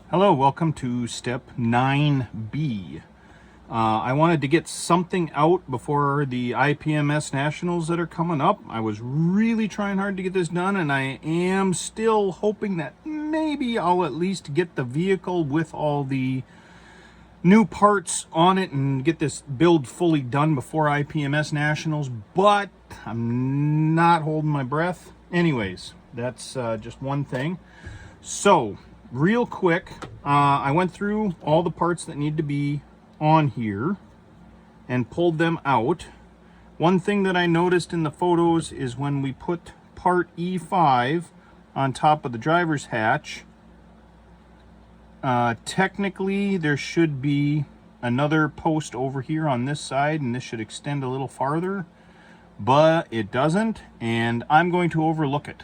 Hello, welcome to step 9B. I wanted to get something out before the IPMS Nationals that are coming up. I was really trying hard to get this done, and I am still hoping that maybe I'll at least get the vehicle with all the new parts on it and get this build fully done before IPMS Nationals, but I'm not holding my breath. Anyways, that's just one thing. So, real quick, I went through all the parts that need to be on here and pulled them out. One thing that I noticed in the photos is when we put part E5 on top of the driver's hatch, technically there should be another post over here on this side, and this should extend a little farther, but it doesn't, and I'm going to overlook it.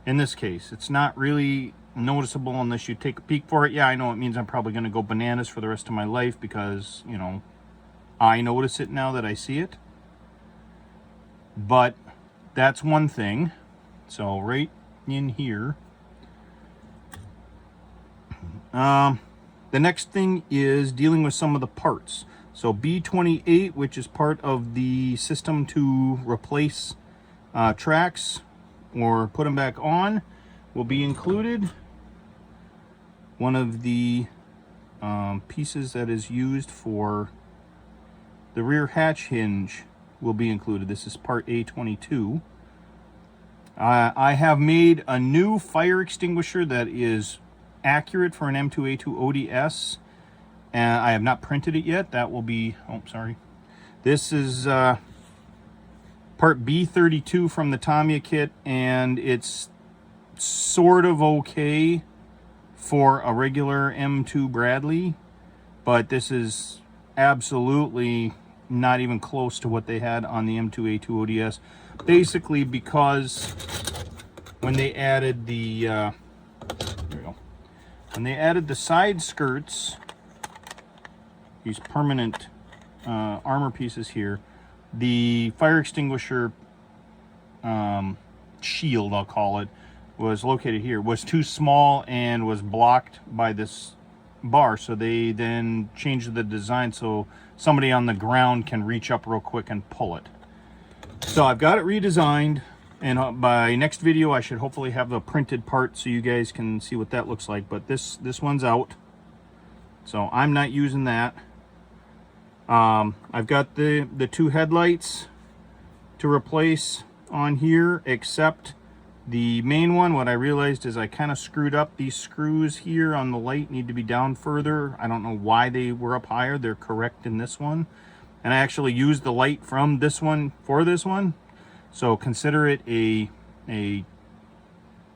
In this case, it's not really noticeable unless you take a peek for it. Yeah, I know it means I'm probably going to go bananas for the rest of my life because, you know, I notice it now that I see it. But that's one thing. So right in here. The next thing is dealing with some of the parts. So B28, which is part of the system to replace tracks or put them back on, will be included. One of the pieces that is used for the rear hatch hinge will be included. This is part A22. I have made a new fire extinguisher that is accurate for an M2A2 ODS, and I have not printed it yet. That will be, oh, sorry. This is part B32 from the Tamiya kit, and it's sort of okay for a regular M2 Bradley, but this is absolutely not even close to what they had on the M2A2 ODS. Basically because when they added the there we go. When they added the side skirts, these permanent armor pieces here, the fire extinguisher shield, I'll call it, was located here, was too small and was blocked by this bar. So they then changed the design so somebody on the ground can reach up real quick and pull it. So I've got it redesigned, and by next video I should hopefully have the printed part so you guys can see what that looks like. But this one's out, so I'm not using that. I've got the two headlights to replace on here, except the main one. What I realized is I kind of screwed up. These screws here on the light need to be down further. I don't know why they were up higher. They're correct in this one. And I actually used the light from this one for this one. So consider it a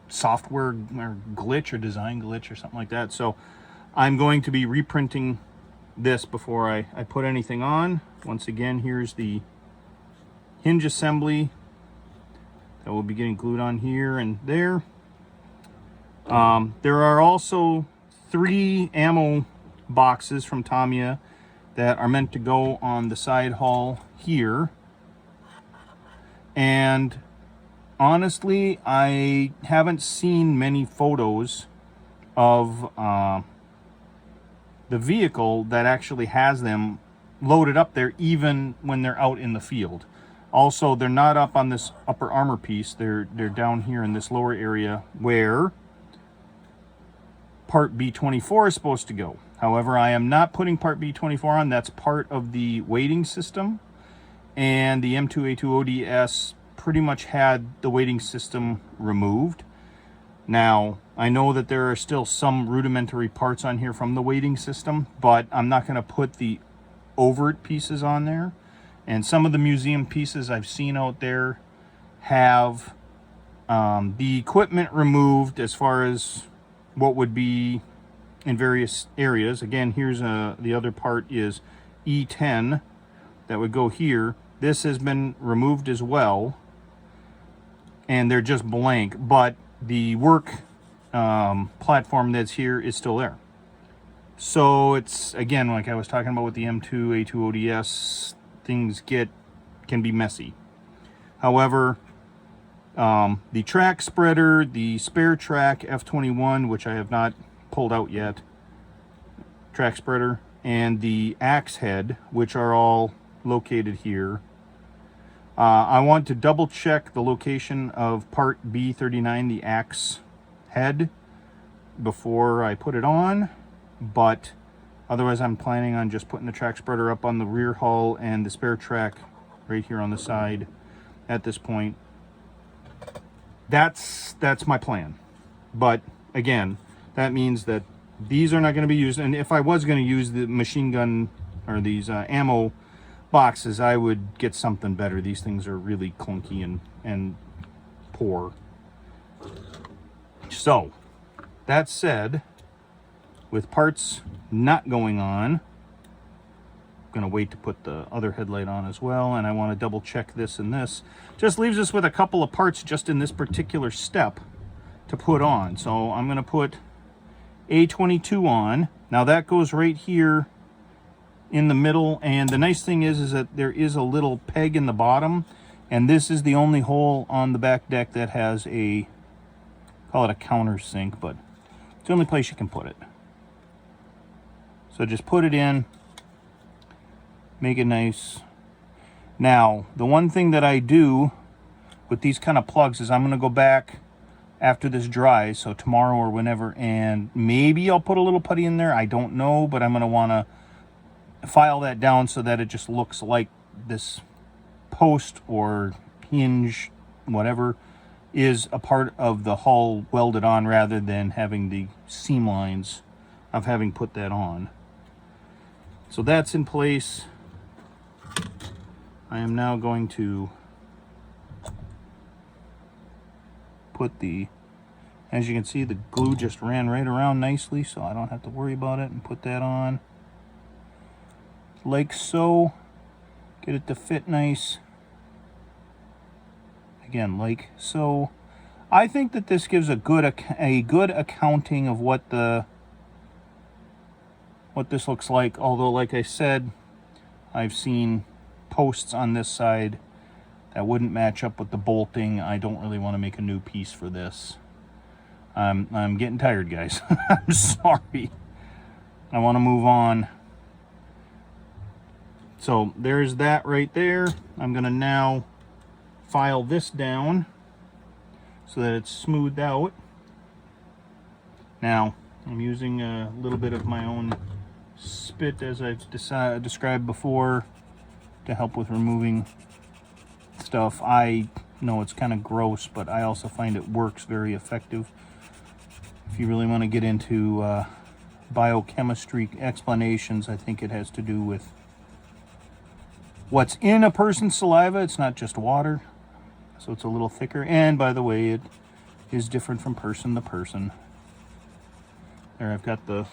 software or glitch or design glitch or something like that. So I'm going to be reprinting this before I put anything on. Once again, here's the hinge assembly that will be getting glued on here and there. There are also 3 ammo boxes from Tamiya that are meant to go on the side hull here. And honestly, I haven't seen many photos of the vehicle that actually has them loaded up there, even when they're out in the field. Also, they're not up on this upper armor piece. They're down here in this lower area where part B24 is supposed to go. However, I am not putting part B24 on. That's part of the weighting system, and the M2A2 ODS pretty much had the weighting system removed. Now, I know that there are still some rudimentary parts on here from the weighting system, but I'm not going to put the overt pieces on there. And some of the museum pieces I've seen out there have the equipment removed as far as what would be in various areas. Again, here's the other part is E10 that would go here. This has been removed as well, and they're just blank, but the work platform that's here is still there. So it's, again, like I was talking about with the M2A2 ODS, things can be messy. However, the track spreader, the spare track F21, which I have not pulled out yet. Track spreader and the axe head, which are all located here. I want to double check the location of part B39, the axe head, before I put it on, but otherwise I'm planning on just putting the track spreader up on the rear hull and the spare track right here on the side at this point. That's my plan. But again, that means that these are not going to be used, and if I was going to use the machine gun or these ammo boxes, I would get something better. These things are really clunky and poor. So that said, with parts not going on, I'm going to wait to put the other headlight on as well, and I want to double check this and this. Just leaves us with a couple of parts just in this particular step to put on. So I'm going to put A22 on. Now that goes right here in the middle, and the nice thing is that there is a little peg in the bottom, and this is the only hole on the back deck that has a, call it a countersink, but it's the only place you can put it. So just put it in, make it nice. Now the one thing that I do with these kind of plugs is I'm going to go back after this dries, so tomorrow or whenever, and maybe I'll put a little putty in there, I don't know, but I'm going to want to file that down so that it just looks like this post or hinge, whatever, is a part of the hull welded on, rather than having the seam lines of having put that on. So that's in place. I am now going to put the, as you can see, the glue just ran right around nicely, so I don't have to worry about it, and put that on like so. Get it to fit nice. Again, like so. I think that this gives a good accounting of what this looks like, although like I said, I've seen posts on this side that wouldn't match up with the bolting. I don't really want to make a new piece for this. I'm getting tired, guys. I'm sorry. I want to move on. So there's that right there. I'm going to now file this down so that it's smoothed out. Now I'm using a little bit of my own spit, as I've described before, to help with removing stuff. I know it's kind of gross, but I also find it works very effective. If you really want to get into biochemistry explanations, I think it has to do with what's in a person's saliva. It's not just water, so it's a little thicker. And by the way, it is different from person to person. There, I've got the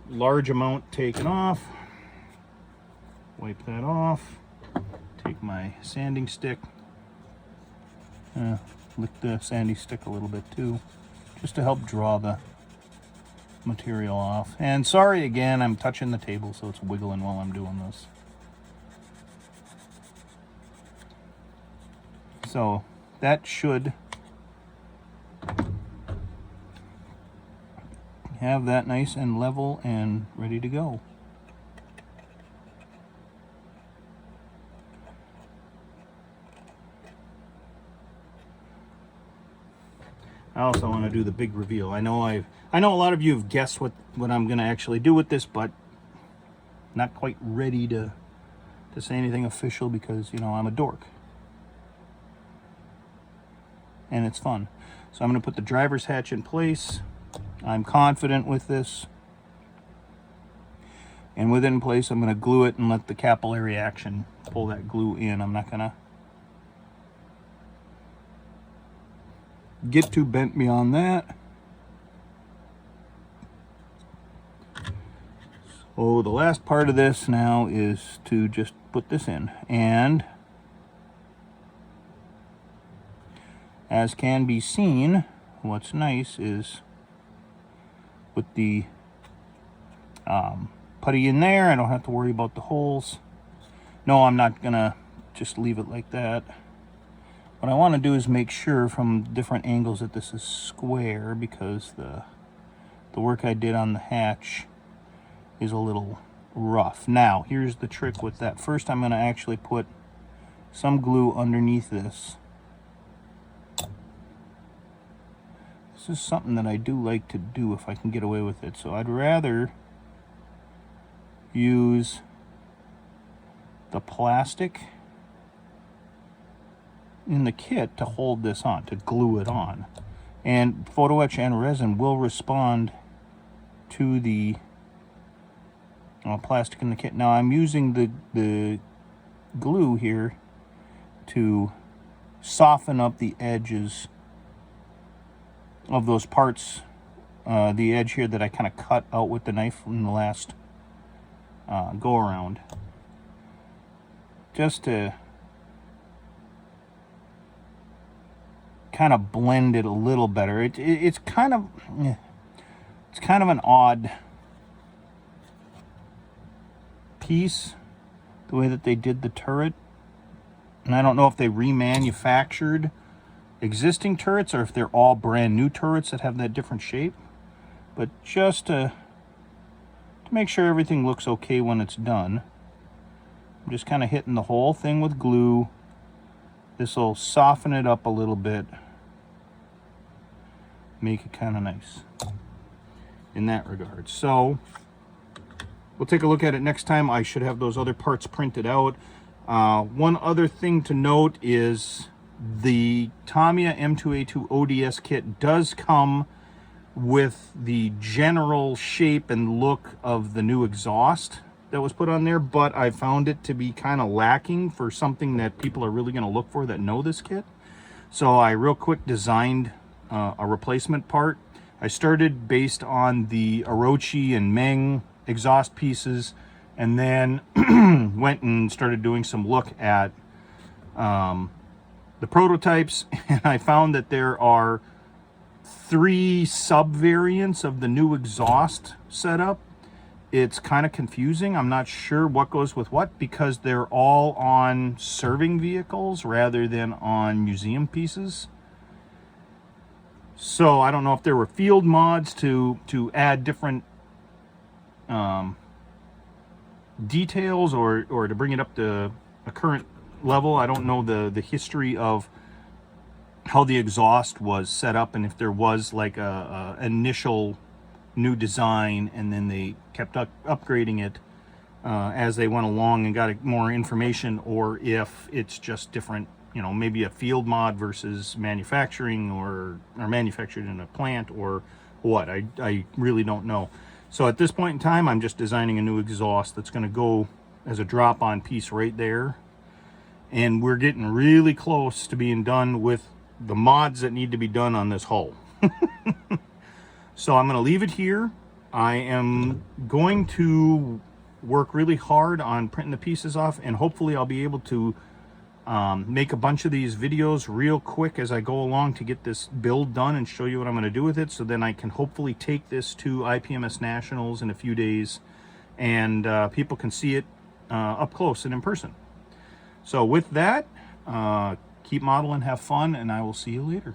large amount taken off. Wipe that off. Take my sanding stick. Lick the sanding stick a little bit too, just to help draw the material off. And sorry again, I'm touching the table, so it's wiggling while I'm doing this. So that should have that nice and level and ready to go. I also want to do the big reveal. I know a lot of you have guessed what I'm going to actually do with this, but not quite ready to say anything official because, you know, I'm a dork. And it's fun. So I'm going to put the driver's hatch in place. I'm confident with this. And with it in place, I'm going to glue it and let the capillary action pull that glue in. I'm not going to get too bent beyond that. So the last part of this now is to just put this in. And as can be seen, what's nice is with the putty in there, I don't have to worry about the holes. No, I'm not gonna just leave it like that. What I want to do is make sure from different angles that this is square, because the the work I did on the hatch is a little rough. Now, here's the trick with that. First, I'm going to actually put some glue underneath this. This is something that I do like to do if I can get away with it. So I'd rather use the plastic in the kit to hold this on, to glue it on. And photo etch and resin will respond to the plastic in the kit. Now I'm using the glue here to soften up the edges of those parts, the edge here that I kind of cut out with the knife from the last go around, just to kind of blend it a little better. It's kind of an odd piece, the way that they did the turret, and I don't know if they remanufactured existing turrets or if they're all brand new turrets that have that different shape. But just to make sure everything looks okay when it's done, I'm just kind of hitting the whole thing with glue. This will soften it up a little bit, make it kind of nice in that regard. So we'll take a look at it next time. I should have those other parts printed out. One other thing to note is the Tamiya M2A2 ODS kit does come with the general shape and look of the new exhaust that was put on there, but I found it to be kind of lacking for something that people are really going to look for that know this kit. So I real quick designed a replacement part. I started based on the Orochi and MENG exhaust pieces, and then went and started doing some look at the prototypes, and I found that there are 3 sub-variants of the new exhaust setup. It's kind of confusing. I'm not sure what goes with what, because they're all on serving vehicles rather than on museum pieces. So I don't know if there were field mods to add different details or to bring it up to a current level. I don't know the history of how the exhaust was set up, and if there was like a initial new design and then they kept upgrading it as they went along and got more information, or if it's just different, you know, maybe a field mod versus manufacturing or manufactured in a plant, or what. I really don't know. So at this point in time, I'm just designing a new exhaust that's going to go as a drop-on piece right there. And we're getting really close to being done with the mods that need to be done on this hull. So I'm going to leave it here. I am going to work really hard on printing the pieces off, and hopefully I'll be able to make a bunch of these videos real quick as I go along to get this build done and show you what I'm going to do with it, so then I can hopefully take this to IPMS Nationals in a few days, and people can see it up close and in person. So with that, keep modeling, have fun, and I will see you later.